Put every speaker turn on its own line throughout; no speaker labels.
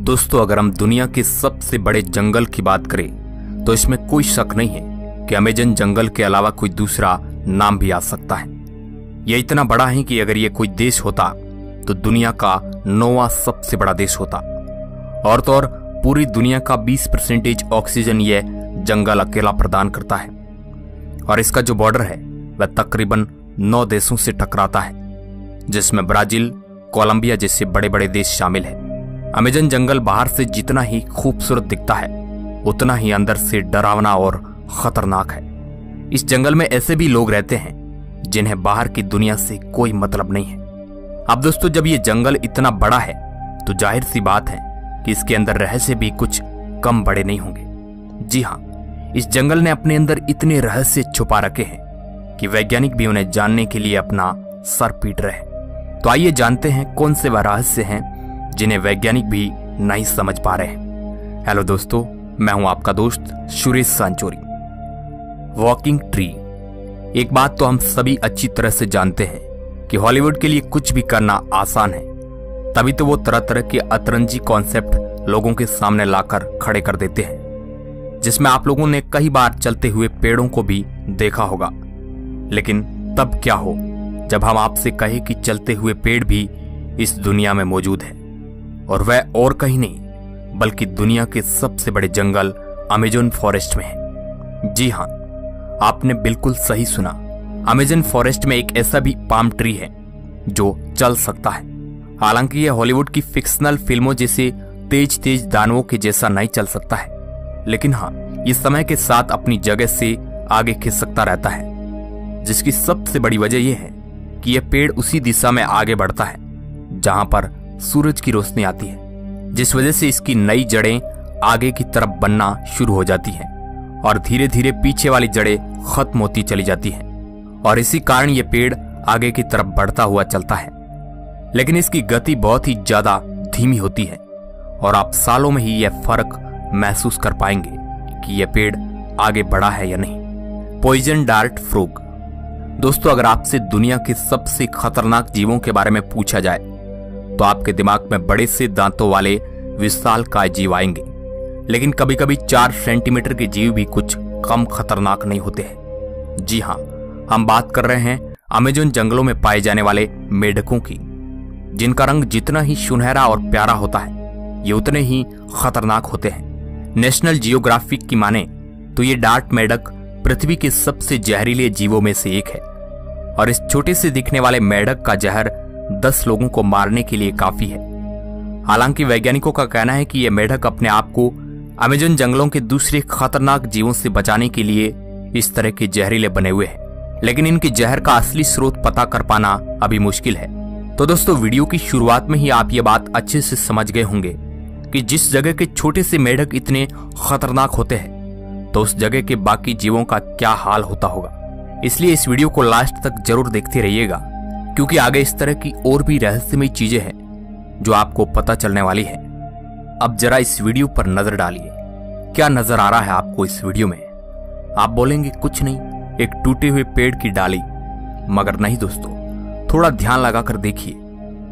दोस्तों, अगर हम दुनिया के सबसे बड़े जंगल की बात करें तो इसमें कोई शक नहीं है कि अमेजन जंगल के अलावा कोई दूसरा नाम भी आ सकता है। यह इतना बड़ा है कि अगर यह कोई देश होता तो दुनिया का 9वां सबसे बड़ा देश होता। और तो और पूरी दुनिया का 20% ऑक्सीजन यह जंगल अकेला प्रदान करता है। और इसका जो बॉर्डर है वह तकरीबन 9 देशों से टकराता है, जिसमें ब्राजील, कोलंबिया जैसे बड़े बड़े देश शामिल हैं। अमेजन जंगल बाहर से जितना ही खूबसूरत दिखता है उतना ही अंदर से डरावना और खतरनाक है। इस जंगल में ऐसे भी लोग रहते हैं जिन्हें बाहर की दुनिया से कोई मतलब नहीं है। अब दोस्तों, जब ये जंगल इतना बड़ा है तो जाहिर सी बात है कि इसके अंदर रहस्य भी कुछ कम बड़े नहीं होंगे। जी हाँ, इस जंगल ने अपने अंदर इतने रहस्य छुपा रखे हैं कि वैज्ञानिक भी उन्हें जानने के लिए अपना सर पीट रहे हैं। तो आइए जानते हैं कौन से वह रहस्य हैं जिन्हें वैज्ञानिक भी नहीं समझ पा रहे हैं। हेलो दोस्तों, मैं हूं आपका दोस्त सुरेश सांचोरी। Walking tree. एक बात तो हम सभी अच्छी तरह से जानते हैं कि हॉलीवुड के लिए कुछ भी करना आसान है, तभी तो वो तरह तरह के अतरंजी कॉन्सेप्ट लोगों के सामने लाकर खड़े कर देते हैं, जिसमें आप लोगों ने कई बार चलते हुए पेड़ों को भी देखा होगा। लेकिन तब क्या हो जब हम आपसे कहें कि चलते हुए पेड़ भी इस दुनिया में मौजूद है, और वह और कहीं नहीं बल्कि दुनिया के सबसे बड़े जंगल अमेजन फॉरेस्ट में है। जी हाँ, आपने बिल्कुल सही सुना। अमेजन फॉरेस्ट में एक ऐसा भी पाम ट्री है जो चल सकता है। हालांकि यह हॉलीवुड की फिक्शनल फिल्मों जैसे तेज तेज दानवों के जैसा नहीं चल सकता है, लेकिन हाँ, ये समय के साथ अपनी जगह से आगे खिंच सकता रहता है, जिसकी सबसे बड़ी वजह यह है कि यह पेड़ उसी दिशा में आगे बढ़ता है जहां पर सूरज की रोशनी आती है, जिस वजह से इसकी नई जड़ें आगे की तरफ बनना शुरू हो जाती हैं और धीरे धीरे पीछे वाली जड़ें खत्म होती चली जाती हैं, और इसी कारण यह पेड़ आगे की तरफ बढ़ता हुआ चलता है। लेकिन इसकी गति बहुत ही ज्यादा धीमी होती है और आप सालों में ही यह फर्क महसूस कर पाएंगे कि यह पेड़ आगे बढ़ा है या नहीं। Poison dart frog. दोस्तों, अगर आपसे दुनिया के सबसे खतरनाक जीवों के बारे में पूछा जाए तो आपके दिमाग में बड़े से दांतों वाले विशालकाय जीव आएंगे, लेकिन कभी कभी 4 सेंटीमीटर के जीव भी कुछ कम खतरनाक नहीं होते हैं। जी हाँ, हम बात कर रहे हैं अमेजन जंगलों में पाए जाने वाले मेढकों की, जिनका रंग जितना ही सुनहरा और प्यारा होता है ये उतने ही खतरनाक होते हैं। नेशनल जियोग्राफिक की माने तो ये डार्ट मेढक पृथ्वी के सबसे जहरीले जीवों में से एक है, और इस छोटे से दिखने वाले मेढक का जहर 10 लोगों को मारने के लिए काफी है। हालांकि वैज्ञानिकों का कहना है कि यह मेढक अपने आप को अमेजन जंगलों के दूसरे खतरनाक जीवों से बचाने के लिए इस तरह के जहरीले बने हुए हैं, लेकिन इनके जहर का असली स्रोत पता कर पाना अभी मुश्किल है। तो दोस्तों, वीडियो की शुरुआत में ही आप ये बात अच्छे से समझ गए होंगे कि जिस जगह के छोटे से मेढक इतने खतरनाक होते हैं तो उस जगह के बाकी जीवों का क्या हाल होता होगा। इसलिए इस वीडियो को लास्ट तक जरूर देखते रहिएगा, क्योंकि आगे इस तरह की और भी रहस्यमयी चीजें हैं जो आपको पता चलने वाली है। अब जरा इस वीडियो पर नजर डालिए, क्या नजर आ रहा है आपको इस वीडियो में? आप बोलेंगे कुछ नहीं, एक टूटे हुए पेड़ की डाली, मगर नहीं दोस्तों, थोड़ा ध्यान लगाकर देखिए।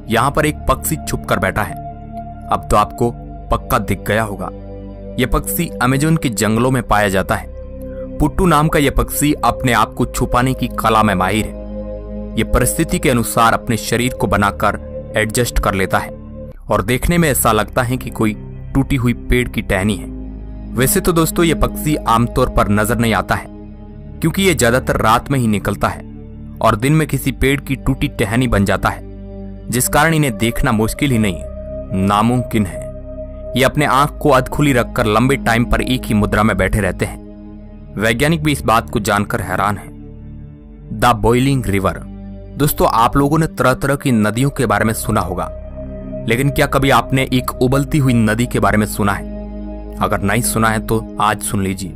यहां पर एक पक्षी छुप कर बैठा है। अब तो आपको पक्का दिख गया होगा, यह पक्षी अमेजन के जंगलों में पाया जाता है। पुट्टू नाम का यह पक्षी अपने आप को छुपाने की कला में माहिर है। यह परिस्थिति के अनुसार अपने शरीर को बनाकर एडजस्ट कर लेता है और देखने में ऐसा लगता है कि कोई टूटी हुई पेड़ की टहनी है। वैसे तो दोस्तों, यह पक्षी आमतौर पर नजर नहीं आता है, क्योंकि यह ज्यादातर रात में ही निकलता है और दिन में किसी पेड़ की टूटी टहनी बन जाता है, जिस कारण इन्हें देखना मुश्किल ही नहीं नामुमकिन है। ये अपने आंख को अधखुली रखकर लंबे टाइम पर एक ही मुद्रा में बैठे रहते हैं। वैज्ञानिक भी इस बात को जानकर हैरान है। The boiling river. दोस्तों, आप लोगों ने तरह तरह की नदियों के बारे में सुना होगा, लेकिन क्या कभी आपने एक उबलती हुई नदी के बारे में सुना है? अगर नहीं सुना है तो आज सुन लीजिए,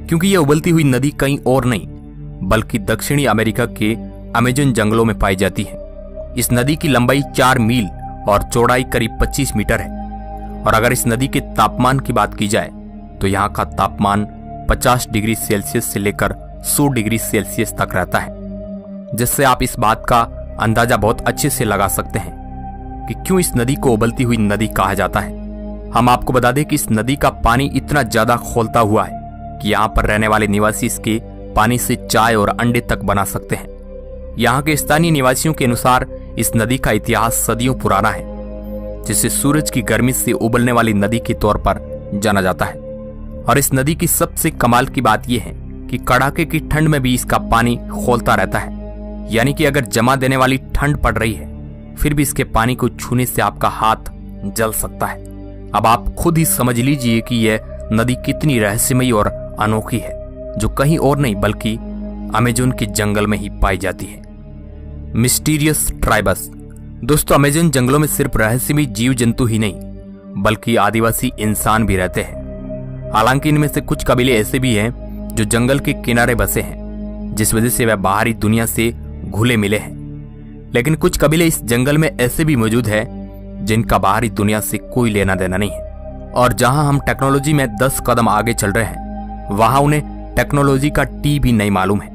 क्योंकि यह उबलती हुई नदी कहीं और नहीं बल्कि दक्षिणी अमेरिका के अमेजन जंगलों में पाई जाती है। इस नदी की लंबाई 4 मील और चौड़ाई करीब 25 मीटर है, और अगर इस नदी के तापमान की बात की जाए तो यहाँ का तापमान 50 डिग्री सेल्सियस से लेकर 100 डिग्री सेल्सियस तक रहता है, जिससे आप इस बात का अंदाजा बहुत अच्छे से लगा सकते हैं कि क्यों इस नदी को उबलती हुई नदी कहा जाता है। हम आपको बता दें कि इस नदी का पानी इतना ज्यादा खौलता हुआ है कि यहाँ पर रहने वाले निवासी इसके पानी से चाय और अंडे तक बना सकते हैं। यहाँ के स्थानीय निवासियों के अनुसार इस नदी का इतिहास सदियों पुराना है, जिसे सूरज की गर्मी से उबलने वाली नदी के तौर पर जाना जाता है। और इस नदी की सबसे कमाल की बात यह है कि कड़ाके की ठंड में भी इसका पानी खौलता रहता है, यानी कि अगर जमा देने वाली ठंड पड़ रही है फिर भी इसके पानी को छूने से आपका हाथ जल सकता है। अब आप खुद ही समझ लीजिए कि यह नदी कितनी रहस्यमयी और अनोखी है, जो कहीं और नहीं बल्कि अमेज़न के जंगल में ही पाई जाती है। Mysterious tribes. दोस्तों, अमेज़न जंगलों में सिर्फ रहस्यमयी जीव जंतु ही नहीं बल्कि आदिवासी इंसान भी रहते हैं। हालांकि इनमें से कुछ कबीले ऐसे भी हैं जो जंगल के किनारे बसे हैं, जिस वजह से वह बाहरी दुनिया से घुले मिले हैं। लेकिन कुछ कबीले इस जंगल में ऐसे भी मौजूद हैं जिनका बाहरी दुनिया से कोई लेना देना नहीं है। और जहां हम टेक्नोलॉजी में 10 कदम आगे चल रहे हैं, वहां उन्हें टेक्नोलॉजी का टी भी नहीं मालूम है।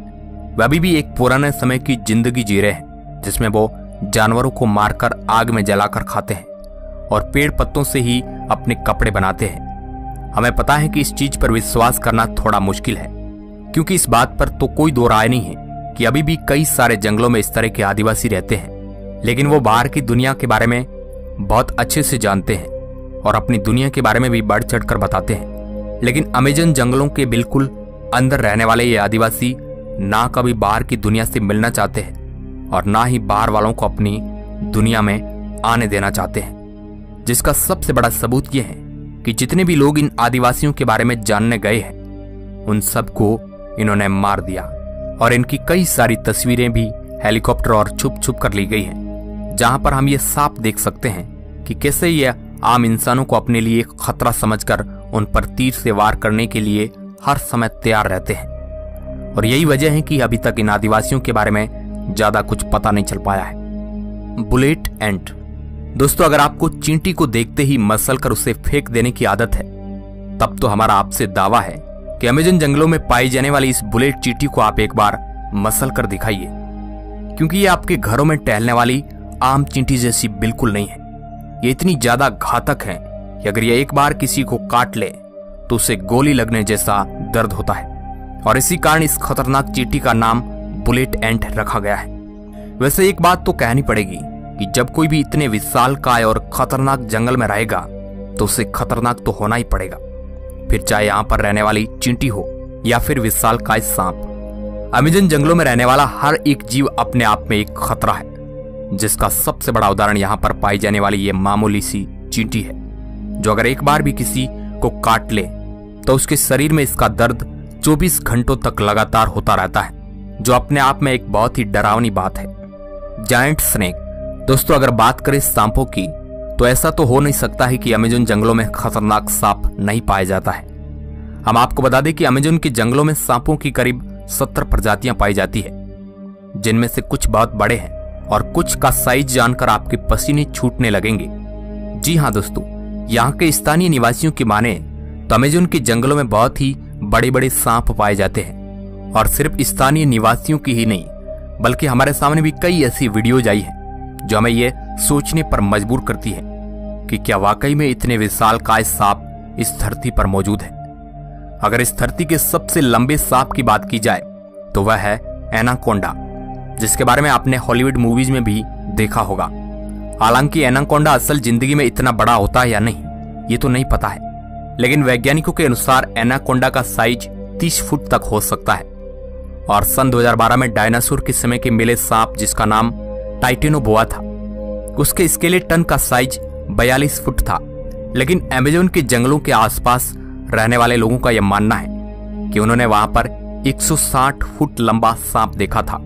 वे अभी भी एक पुराने समय की जिंदगी जी रहे हैं, जिसमें वो जानवरों को मारकर आग में जलाकर खाते हैं और पेड़ पत्तों से ही अपने कपड़े बनाते हैं। हमें पता है कि इस चीज पर विश्वास करना थोड़ा मुश्किल है, क्योंकि इस बात पर तो कोई दो राय नहीं है कि अभी भी कई सारे जंगलों में इस तरह के आदिवासी रहते हैं। लेकिन वो बाहर की दुनिया के बारे में बहुत अच्छे से जानते हैं और अपनी दुनिया के बारे में भी बढ़ चढ़ कर बताते हैं। लेकिन अमेज़न जंगलों के बिल्कुल अंदर रहने वाले ये आदिवासी ना कभी बाहर की दुनिया से मिलना चाहते हैं और ना ही बाहर वालों को अपनी दुनिया में आने देना चाहते हैं। जिसका सबसे बड़ा सबूत यह है कि जितने भी लोग इन आदिवासियों के बारे में जानने गए हैं, उन सबको इन्होंने मार दिया और इनकी कई सारी तस्वीरें भी हेलीकॉप्टर और छुप छुप कर ली गई हैं, जहां पर हम ये साफ देख सकते हैं कि कैसे ये आम इंसानों को अपने लिए खतरा समझकर उन पर तीर से वार करने के लिए हर समय तैयार रहते हैं। और यही वजह है कि अभी तक इन आदिवासियों के बारे में ज्यादा कुछ पता नहीं चल पाया है। बुलेट एंट। दोस्तों, अगर आपको चींटी को देखते ही मसल कर उसे फेंक देने की आदत है, तब तो हमारा आपसे दावा है कि अमेज़न जंगलों में पाई जाने वाली इस बुलेट चींटी को आप एक बार मसल कर दिखाइए, क्योंकि ये आपके घरों में टहलने वाली आम चींटी जैसी बिल्कुल नहीं है। ये इतनी ज्यादा घातक है कि अगर ये एक बार किसी को काट ले तो उसे गोली लगने जैसा दर्द होता है, और इसी कारण इस खतरनाक चींटी का नाम बुलेट एंट रखा गया है। वैसे एक बात तो कहनी पड़ेगी कि जब कोई भी इतने विशालकाय और खतरनाक जंगल में रहेगा तो उसे खतरनाक तो होना ही पड़ेगा, फिर चाहे यहाँ पर रहने वाली चींटी हो या फिर विशालकाय सांप। अमेज़न जंगलों में रहने वाला हर एक जीव अपने आप में एक खतरा है, जिसका सबसे बड़ा उदाहरण यहाँ पर पाई जाने वाली ये मामूली सी चींटी है, जो अगर एक बार भी किसी को काट ले तो उसके शरीर में इसका दर्द 24 घंटों तक लगातार होता रहता है, जो अपने आप में एक बहुत ही डरावनी बात है। Giant snake. दोस्तों, अगर बात करें सांपों की, तो ऐसा तो हो नहीं सकता है कि अमेज़न जंगलों में खतरनाक सांप नहीं पाया जाता है। हम आपको बता दें कि अमेज़न के जंगलों में सांपों की करीब 70 प्रजातियां पाई जाती है, जिनमें से कुछ बहुत बड़े हैं और कुछ का साइज जानकर आपके पसीने छूटने लगेंगे। जी हाँ दोस्तों, यहाँ के स्थानीय निवासियों की माने तो अमेज़न के जंगलों में बहुत ही बड़े बड़े सांप पाए जाते हैं, और सिर्फ स्थानीय निवासियों की ही नहीं बल्कि हमारे सामने भी कई ऐसी वीडियोज आई है जो हमें ये सोचने पर मजबूर करती है कि क्या वाकई में इतने विशालकाय सांप इस धरती पर मौजूद है। अगर इस धरती के सबसे लंबे सांप की बात की जाए तो वह है एनाकोंडा, जिसके बारे में आपने हॉलीवुड मूवीज में भी देखा होगा। हालांकि एनाकोंडा असल जिंदगी में इतना बड़ा होता है या नहीं ये तो नहीं पता है, लेकिन वैज्ञानिकों के अनुसार एनाकोंडा का साइज 30 फुट तक हो सकता है। और सन 2012 में डायनासोर के समय के मिले सांप जिसका नाम टाइटेनोबोआ था, उसके स्केलेटन का साइज 42 फुट था। लेकिन अमेज़न के जंगलों के आसपास रहने वाले लोगों का यह मानना है कि उन्होंने वहां पर 160 फुट लंबा सांप देखा था,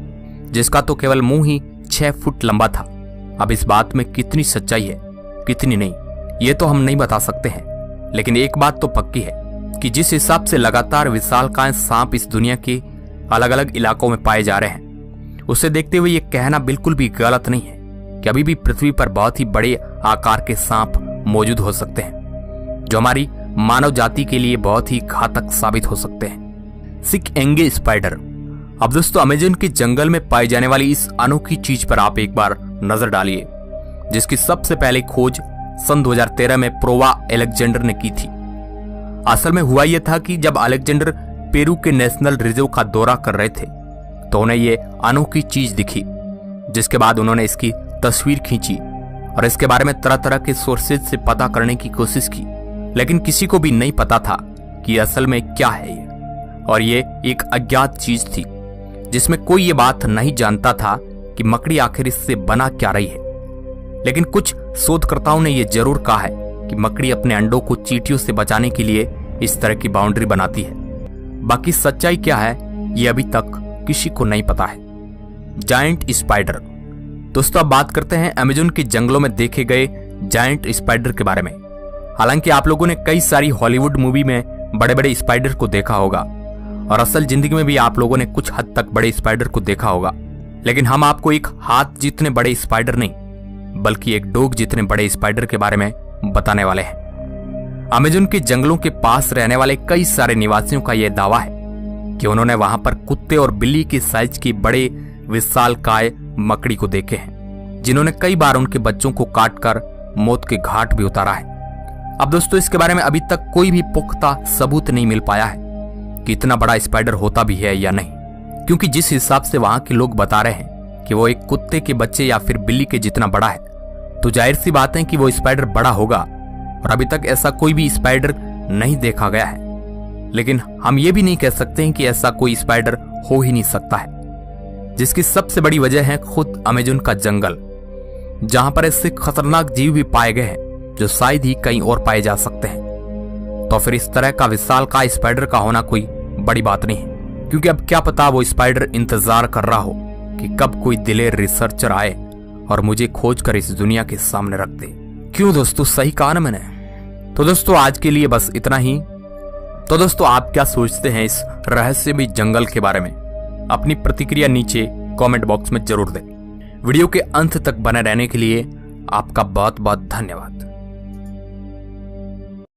जिसका तो केवल मुंह ही 6 फुट लंबा था। अब इस बात में कितनी सच्चाई है कितनी नहीं ये तो हम नहीं बता सकते हैं, लेकिन एक बात तो पक्की है कि जिस हिसाब से लगातार विशालकाय सांप इस दुनिया के अलग अलग इलाकों में पाए जा रहे हैं, उसे देखते हुए ये कहना बिल्कुल भी गलत नहीं है कि अभी भी पृथ्वी पर बहुत ही बड़े आकार के सांप मौजूद हो सकते हैं, जो हमारी मानव जाति के लिए बहुत ही घातक साबित हो सकते हैं। सिक एंगे स्पाइडर। अब दोस्तों, अमेज़न के जंगल में पाई जाने वाली इस अनोखी चीज पर आप एक बार नजर डालिए, जिसकी सबसे पहले खोज सन 2013 में प्रोवा अलेक्जेंडर ने की थी। असल में हुआ यह था कि जब अलेक्जेंडर पेरू के नेशनल रिजर्व का दौरा कर रहे थे तो उन्हें ये अनोखी चीज दिखी, जिसके बाद उन्होंने इसकी तस्वीर खींची और इसके बारे में तरह तरह के सोर्सेज से पता करने की कोशिश की, लेकिन किसी को भी नहीं पता था कि असल में क्या है ये। और ये एक अज्ञात चीज थी जिसमें कोई ये बात नहीं जानता था कि मकड़ी आखिर इससे बना क्या रही है। लेकिन कुछ शोधकर्ताओं ने यह जरूर कहा है कि मकड़ी अपने अंडों को चींटियों से बचाने के लिए इस तरह की बाउंड्री बनाती है। बाकी सच्चाई क्या है ये अभी तक किसी को नहीं पता है। Giant spider. दोस्तों अब बात करते हैं अमेज़न के जंगलों में देखे गए जायंट स्पाइडर के बारे में। हालांकि आप लोगों ने कई सारी हॉलीवुड मूवी में बड़े बड़े स्पाइडर को देखा होगा और असल जिंदगी में भी आप लोगों ने कुछ हद तक बड़े स्पाइडर को देखा होगा, लेकिन हम आपको एक हाथ जितने बड़े स्पाइडर नहीं बल्कि एक डोग जितने बड़े स्पाइडर के बारे में बताने वाले हैं। अमेज़न के जंगलों के पास रहने वाले कई सारे निवासियों का यह दावा है कि उन्होंने वहां पर कुत्ते और बिल्ली के साइज के बड़े विशालकाय मकड़ी को देखे हैं, जिन्होंने कई बार उनके बच्चों को काटकर मौत के घाट भी उतारा है। अब दोस्तों इसके बारे में अभी तक कोई भी पुख्ता सबूत नहीं मिल पाया है कि इतना बड़ा स्पाइडर होता भी है या नहीं, क्योंकि जिस हिसाब से वहां के लोग बता रहे हैं कि वो एक कुत्ते के बच्चे या फिर बिल्ली के जितना बड़ा है, तो जाहिर सी बात है कि वो स्पाइडर बड़ा होगा और अभी तक ऐसा कोई भी स्पाइडर नहीं देखा गया है। लेकिन हम ये भी नहीं कह सकते हैं कि ऐसा कोई स्पाइडर हो ही नहीं सकता है, जिसकी सबसे बड़ी वजह है खुद अमेज़न का जंगल, जहां पर ऐसे खतरनाक जीव भी पाए गए हैं जो शायद ही कहीं और पाए जा सकते हैं। तो फिर इस तरह का विशालकाय स्पाइडर का होना कोई बड़ी बात नहीं है, क्योंकि अब क्या पता वो स्पाइडर इंतजार कर रहा हो कि कब कोई दिलेर रिसर्चर आए और मुझे खोज कर इस दुनिया के सामने रख दे। क्यों दोस्तों, सही कहा ना मैंने? तो दोस्तों आज के लिए बस इतना ही। तो दोस्तों आप क्या सोचते हैं इस रहस्यमयी जंगल के बारे में? अपनी प्रतिक्रिया नीचे कमेंट बॉक्स में जरूर दें। वीडियो के अंत तक बने रहने के लिए आपका बहुत बहुत धन्यवाद।